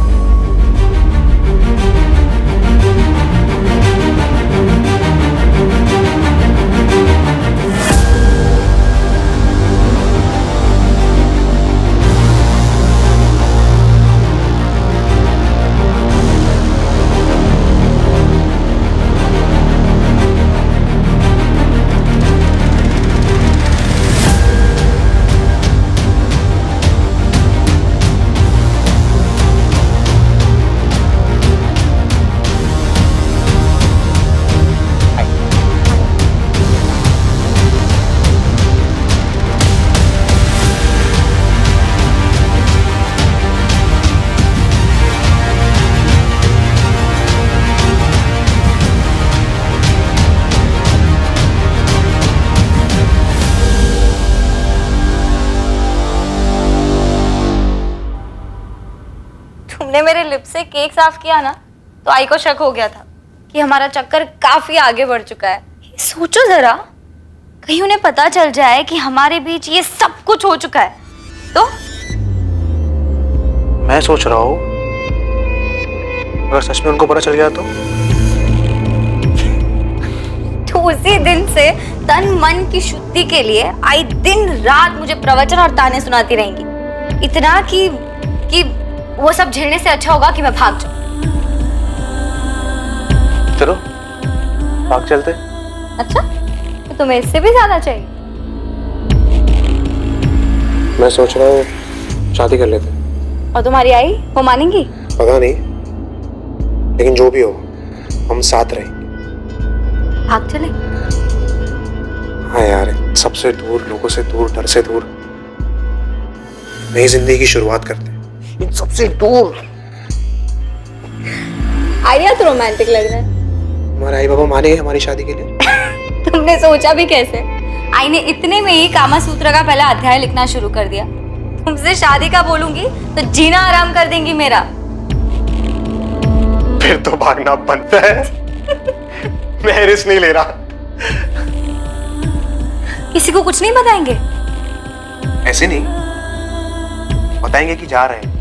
तुमने मेरे लिप से केक साफ किया ना तो आई को शक हो गया था कि हमारा चक्कर काफी आगे बढ़ चुका है। सोचो जरा, कहीं उन्हें पता चल जाए कि हमारे बीच ये सब कुछ हो चुका है तो? मैं सोच रहा हूँ अगर सच में उनको पता चल गया तो उसी दिन से तन मन की शुद्धि के लिए आई दिन रात मुझे प्रवचन और ताने सुनाती रहेंगी। इतना कि वो सब झेलने से अच्छा होगा कि मैं भाग जाऊं। चलो भाग चलते। अच्छा, तो तुम्हें इससे भी ज्यादा चाहिए? मैं सोच रहा हूँ शादी कर लेते। और तुम्हारी आई वो मानेंगी? पता नहीं, लेकिन जो भी हो हम साथ रहेंगे। भाग चले? हाँ यार, सबसे दूर, लोगों से दूर, डर से दूर, नई जिंदगी की शुरुआत करते हैं इन सबसे दूर। आइडिया तो रोमांटिक लग रहा है। हमारे आई बाबा मानेंगे हमारी शादी के लिए? तुमने सोचा भी कैसे? आई ने इतने में ही कामा सूत्र का पहला अध्याय लिखना शुरू कर दिया। तुमसे शादी का बोलूंगी तो जीना आराम कर देंगी मेरा। फिर तो भागना बनता है। मैं रिस्क नहीं ले रहा। किसी को कुछ नहीं बताएंगे? ऐसे नहीं, बताएंगे कि जा रहे हैं,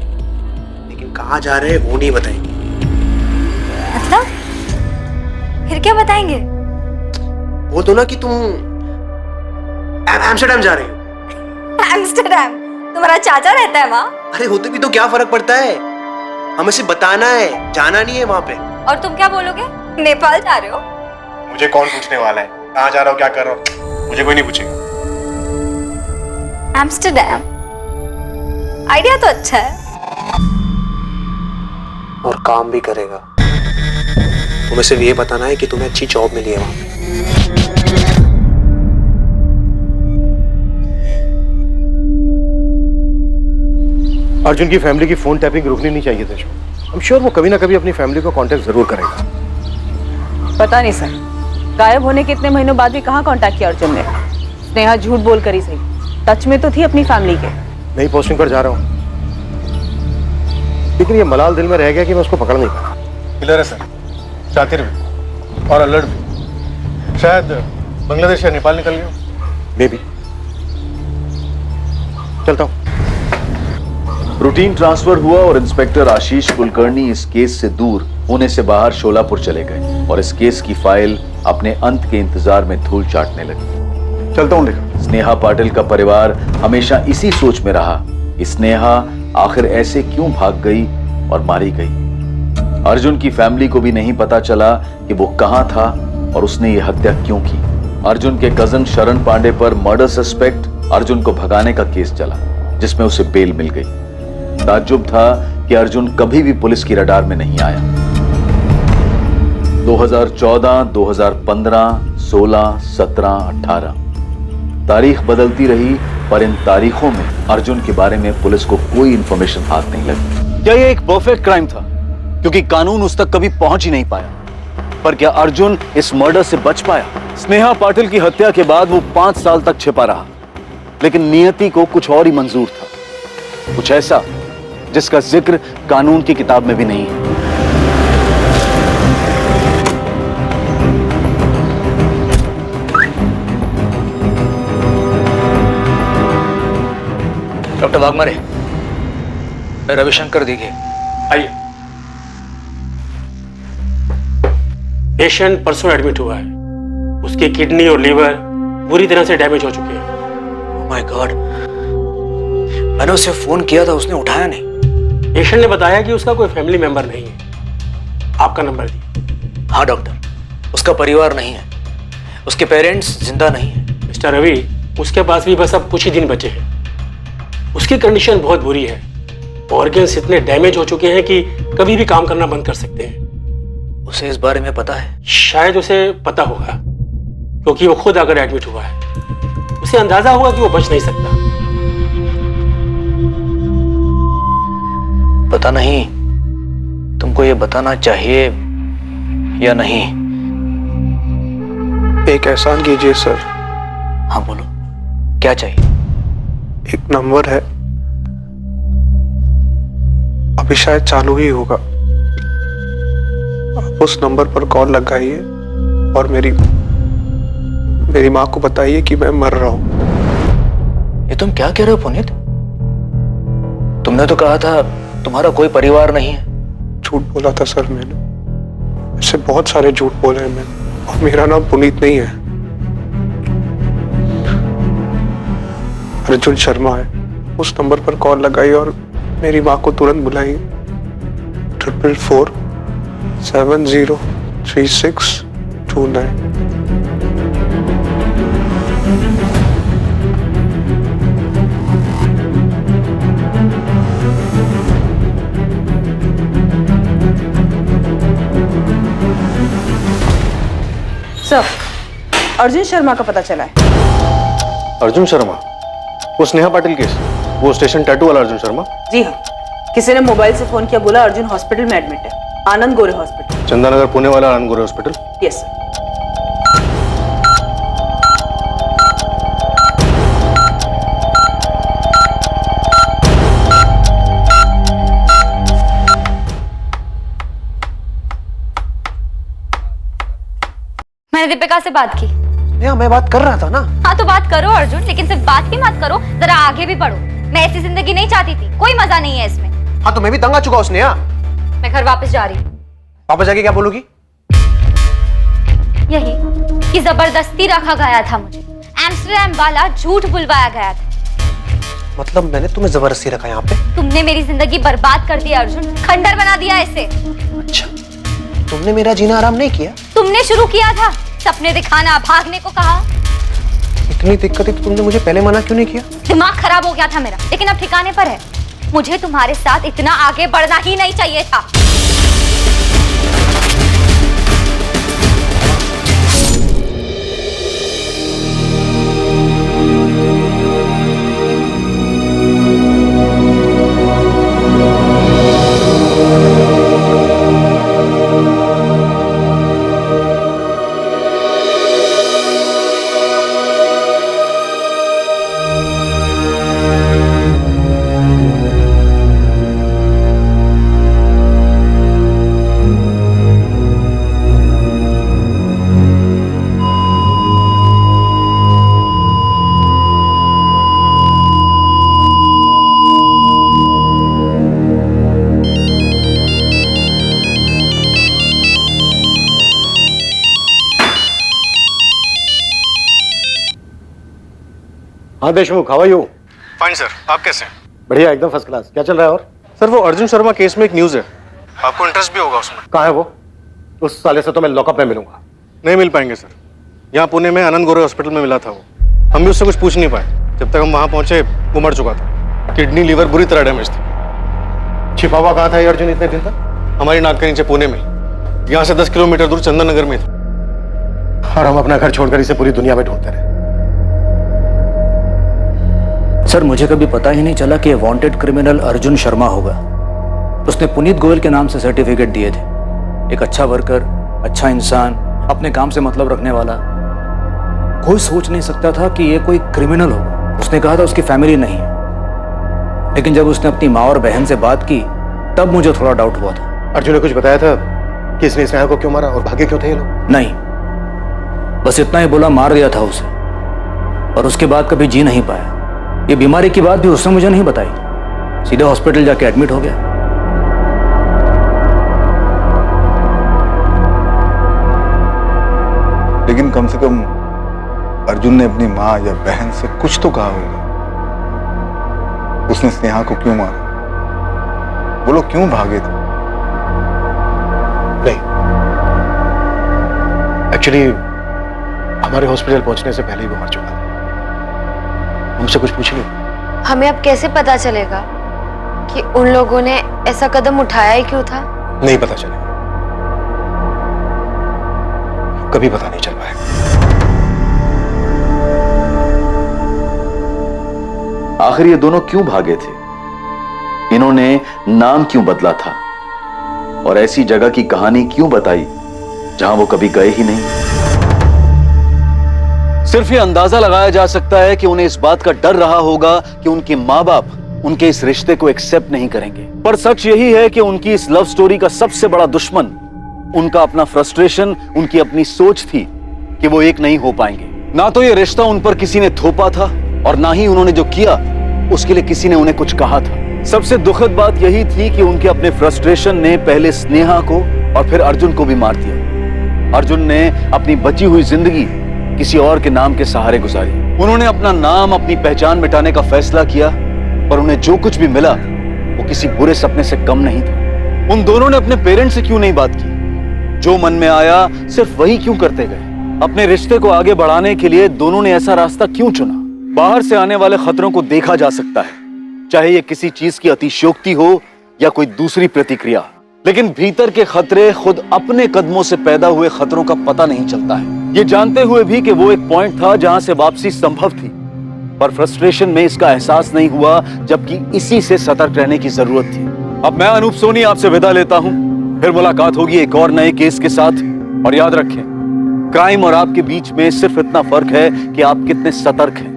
लेकिन कहाँ जा रहे हैं वो नहीं बताएंगे। मतलब फिर क्या बताएंगे? बोल दो ना कि तुम एम्स्टर्डम जा रहे हो। एम्स्टर्डम? तुम्हारा चाचा रहता है वहाँ? अरे होते भी तो क्या फर्क पड़ता है, हमें सिर्फ बताना है, जाना नहीं है वहाँ पे। और तुम क्या बोलोगे? नेपाल जा रहे हो? मुझे कौन पूछने वाला है कहाँ जा रहा हो, क्या कर रहा हो? मुझे कोई नहीं पूछेगा। एम्स्टर्डम आइडिया तो अच्छा है और काम भी करेगा। तुम्हें सिर्फ ये बताना है कि तुम्हें अच्छी जॉब मिली है वहां पे। अर्जुन की फैमिली की फोन टैपिंग रुकनी नहीं चाहिए थी। I'm sure वो कभी ना कभी अपनी फैमिली को कांटेक्ट जरूर करेगा। पता नहीं सर, गायब होने के इतने महीनों बाद भी कहाँ कांटेक्ट किया अर्जुन ने? स्नेहा झूठ बोल कर ही सही, टच में तो थी अपनी फैमिली के। नई पोस्टिंग पर जा रहा हूँ, लेकिन ये मलाल दिल में रह गया कि मैं उसको पकड़ नहीं पाया। क्लियर है सर, शातिर भी और अलर्ट भी। शायद बांग्लादेश या नेपाल निकल गया। बेबी चलता हूँ। रूटीन ट्रांसफर हुआ और इंस्पेक्टर आशीष कुलकर्णी इस केस से दूर, पुणे से बाहर शोलापुर चले गए और इस केस की फाइल अपने अंत के इंतजार में धूल चाटने लगी। चलता हूँ। स्नेहा पाटिल का परिवार हमेशा इसी सोच में रहा कि स्नेहा आखिर ऐसे क्यों भाग गई और मारी गई। अर्जुन की फैमिली को भी नहीं पता चला कि वो कहां था और उसने ये हत्या क्यों की। अर्जुन के कजन शरण पांडे पर मर्डर सस्पेक्ट अर्जुन को भगाने का केस चला, जिसमें उसे बेल मिल गई। ताज्जुब था कि अर्जुन कभी भी पुलिस की रडार में नहीं आया। 2014, 2015, 16, 17, 18 तारीख बदलती रही, पर इन तारीखों में अर्जुन के बारे में पुलिस को कोई इंफॉर्मेशन हाथ नहीं लगी। क्या यह एक परफेक्ट क्राइम था क्योंकि कानून उस तक कभी पहुंच ही नहीं पाया? पर क्या अर्जुन इस मर्डर से बच पाया? स्नेहा पाटिल की हत्या के बाद वो 5 साल तक छिपा रहा, लेकिन नियति को कुछ और ही मंजूर था, कुछ ऐसा जिसका जिक्र कानून की किताब में भी नहीं है। डॉक्टर वाघमारे, रविशंकर दिखे। आइए। पेशेंट परसों एडमिट हुआ है। उसकी किडनी और लीवर बुरी तरह से डैमेज हो चुके हैं। ओह माय गॉड, मैंने उसे फोन किया था, उसने उठाया नहीं। पेशेंट ने बताया कि उसका कोई फैमिली मेंबर नहीं है। आपका नंबर दिया। हाँ डॉक्टर, उसका परिवार नहीं है, उसके पेरेंट्स जिंदा नहीं है। मिस्टर रवि, उसके पास भी बस अब कुछ ही दिन बचे हैं। उसकी कंडीशन बहुत बुरी है। ऑर्गन्स इतने डैमेज हो चुके हैं कि कभी भी काम करना बंद कर सकते हैं। उसे इस बारे में पता है? शायद उसे पता होगा क्योंकि वो खुद अगर एडमिट हुआ है। उसे अंदाजा हुआ कि वो बच नहीं सकता। पता नहीं तुमको ये बताना चाहिए या नहीं। एक एहसान कीजिए सर। हाँ बोलो, क्या चाहिए? एक नंबर है, अभी शायद चालू ही होगा। आप उस नंबर पर कॉल लगाइए और मेरी माँ को बताइए कि मैं मर रहा हूं। ये तुम क्या कह रहे हो पुनीत? तुमने तो कहा था तुम्हारा कोई परिवार नहीं है। झूठ बोला था सर मैंने। ऐसे बहुत सारे झूठ बोले हैं मैंने। और मेरा नाम पुनीत नहीं है, अर्जुन शर्मा है। उस नंबर पर कॉल लगाइए और मेरी माँ को तुरंत बुलाइए। 444703629। सर, अर्जुन शर्मा का पता चला है। अर्जुन शर्मा? वो स्नेहा पाटिल केस, वो स्टेशन टैटू वाला अर्जुन शर्मा? जी हाँ, किसी ने मोबाइल से फोन किया, बोला अर्जुन हॉस्पिटल में एडमिट है, आनंद गोरे हॉस्पिटल। चंदानगर पुणे वाला आनंद गोरे हॉस्पिटल? Yes sir. मैंने दीपिका से बात की। मैं बात कर रहा था ना। हाँ तो बात करो अर्जुन, लेकिन सिर्फ बात ही मत करो, जरा आगे भी बढ़ो। मैं ऐसी जिंदगी नहीं चाहती थी, कोई मजा नहीं है इसमें। हाँ तो मैं भी तंग आ चुका हूँ स्नेहा। मैं घर वापस जा रही हूँ। वापस जाके क्या बोलूगी? यही कि जबरदस्ती रखा गया था मुझे, एम्स्टरडैम वाला झूठ बुलवाया गया था। मतलब मैंने तुम्हें जबरदस्ती रखा यहाँ पे? तुमने मेरी जिंदगी बर्बाद कर दिया अर्जुन, खंडर बना दिया इसे। अच्छा, तुमने मेरा जीना आराम नहीं किया? तुमने शुरू किया था, सपने दिखाना, भागने को कहा। इतनी दिक्कत है तो तुमने मुझे पहले मना क्यों नहीं किया? दिमाग खराब हो गया था मेरा, लेकिन अब ठिकाने पर है। मुझे तुम्हारे साथ इतना आगे बढ़ना ही नहीं चाहिए था। हाँ Deshmukh, how are you? Fine sir, आप कैसे हैं? बढ़िया, एकदम फर्स्ट क्लास। क्या चल रहा है? और सर वो अर्जुन शर्मा केस में एक न्यूज़ है, आपको इंटरेस्ट भी होगा उसमें। कहाँ है वो? उस साले से तो मैं लॉकअप में मिलूंगा। नहीं मिल पाएंगे सर। यहाँ पुणे में आनंद गोरे हॉस्पिटल में मिला था वो। हम भी उससे कुछ पूछ नहीं पाए। जब तक हम वहाँ पहुंचे वो मर चुका था। किडनी लीवर बुरी तरह डैमेज थी। छिपा हुआ कहाँ था ये अर्जुन इतने दिन तक? हमारी नाक के नीचे पुणे में, यहाँ से 10 किलोमीटर दूर चंदननगर में था। और हम अपना घर छोड़कर इसे पूरी दुनिया में ढूंढते रहे। सर मुझे कभी पता ही नहीं चला कि वांटेड क्रिमिनल अर्जुन शर्मा होगा। उसने पुनीत गोयल के नाम से सर्टिफिकेट दिए थे। एक अच्छा वर्कर, अच्छा इंसान, अपने काम से मतलब रखने वाला। कोई सोच नहीं सकता था कि ये कोई क्रिमिनल होगा। उसने कहा था उसकी फैमिली नहीं है, लेकिन जब उसने अपनी माँ और बहन से बात की तब मुझे थोड़ा डाउट हुआ था। अर्जुन ने कुछ बताया था कि इसने स्नेहा को क्यों मारा और भागे क्यों थे ये लोग? नहीं, बस इतना ही बोला मार दिया था उसे, और उसके बाद कभी जी नहीं पाया। ये बीमारी की बात भी उसने मुझे नहीं बताई, सीधे हॉस्पिटल जाके एडमिट हो गया। लेकिन कम से कम अर्जुन ने अपनी माँ या बहन से कुछ तो कहा होगा। उसने स्नेहा को क्यों मारा? वो लोग क्यों भागे थे? नहीं, एक्चुअली हमारे हॉस्पिटल पहुंचने से पहले ही वो मर चुका था। हमसे कुछ पूछ नहीं। हमें अब कैसे पता चलेगा कि उन लोगों ने ऐसा कदम उठाया ही क्यों था? नहीं पता चलेगा, कभी पता नहीं चल पाएगा। आखिर ये दोनों क्यों भागे थे? इन्होंने नाम क्यों बदला था और ऐसी जगह की कहानी क्यों बताई जहां वो कभी गए ही नहीं? सिर्फ ये अंदाजा लगाया जा सकता है कि उन्हें इस बात का डर रहा होगा कि उनके माँ बाप उनके इस रिश्ते को एक्सेप्ट नहीं करेंगे। पर सच यही है कि उनकी इस लव स्टोरी का सबसे बड़ा दुश्मन उनका अपना फ्रस्ट्रेशन, उनकी अपनी सोच थी कि वो एक नहीं हो पाएंगे। ना तो ये रिश्ता उन पर किसी ने थोपा था और ना ही उन्होंने जो किया उसके लिए किसी ने उन्हें कुछ कहा था। सबसे दुखद बात यही थी कि उनके अपने फ्रस्ट्रेशन ने पहले स्नेहा को और फिर अर्जुन को भी मार दिया। अर्जुन ने अपनी बची हुई जिंदगी किसी और के नाम के सहारे गुजारी। उन्होंने अपना नाम, अपनी पहचान मिटाने का फैसला किया, पर उन्हें जो कुछ भी मिला वो किसी बुरे सपने से कम नहीं था। उन दोनों ने अपने पेरेंट्स से क्यों नहीं बात की? जो मन में आया सिर्फ वही क्यों करते गए? अपने रिश्ते को आगे बढ़ाने के लिए दोनों ने ऐसा रास्ता क्यों चुना? बाहर से आने वाले खतरों को देखा जा सकता है, चाहे ये किसी चीज की अतिशयोक्ति हो या कोई दूसरी प्रतिक्रिया, लेकिन भीतर के खतरे खुद अपने कदमों से पैदा हुए खतरों का पता नहीं चलता है। ये जानते हुए भी कि वो एक पॉइंट था जहां से वापसी संभव थी, पर फ्रस्ट्रेशन में इसका एहसास नहीं हुआ, जबकि इसी से सतर्क रहने की जरूरत थी। अब मैं अनूप सोनी आपसे विदा लेता हूं, फिर मुलाकात होगी एक और नए केस के साथ। और याद रखें, क्राइम और आपके बीच में सिर्फ इतना फर्क है कि आप कितने सतर्क हैं।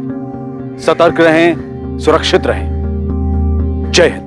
सतर्क रहें, सुरक्षित रहें। जय हिंद।